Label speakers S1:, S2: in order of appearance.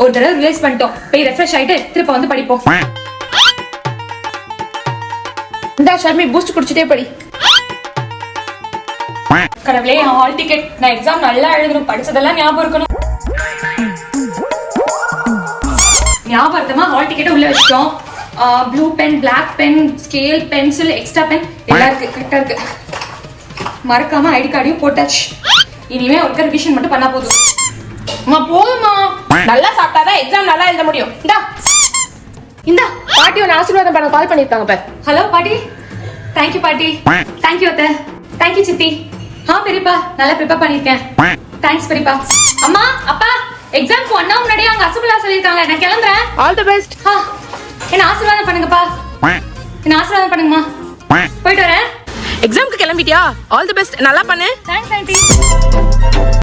S1: ஒரு தடவை ரிலைஸ் பண்ணிட்டோம், போய் ரெஃப்ரெஷ் ஆயிட்டு திருப்ப வந்து படிப்போம்.
S2: இந்த ஷர்மி பூஸ்ட் குடிச்சிட்டே படி.
S1: கடவுளே, ஹால் டிக்கெட். நான் எக்ஸாம் நல்லா எழுதணும், படிச்சதெல்லாம் ஞாபகம் இருக்கணும். ஞாபகமா ஹால் டிக்கெட் உள்ள வச்சிட்டோம். Blue pen, black pen, scale, pencil, extra pen எல்லாம் இருக்கு. கரெக்டா இருக்கு. மறக்காம ஐடி கார்டையும் போட்டாச்சு. இனிமே ஒரு ரிவிஷன் மட்டும் பண்ணா போதும்.
S2: அம்மா போதுமா, நல்லா சாப்பிட்டாதான் எக்ஸாம் நல்லா எழுத முடியும். இந்தா பாட்டி ஒரு ஆசீர்வாதம் பண்ண கால் பண்ணிருக்காங்க பாரு.
S1: ஹலோ பாட்டி. தேங்க்யூ பாட்டி. தேங்க்யூ அத்தை. தேங்க்யூ சித்தி. பெரியப்பா நல்லா ப்ரிப்பேர் பண்ணிருக்கேன். தேங்க்ஸ் பெரியப்பா. அம்மா அப்பா, எக்ஸாம்க்கு 1 hour முன்னாடியே அவங்க அசுபலா சொல்லிருக்காங்க. நான் கிளம்புறேன்.
S2: All the best.
S1: என்ன ஆசீர்வாதம் பண்ணுங்கப்பா. என்ன ஆசீர்வாதம் பண்ணுங்கம்மா. போயிட்டு வரேன்.
S2: எக்ஸாம்க்கு கிளம்பிட்டியா? All the best. நல்லா பண்ணு.
S1: Thanks aunty.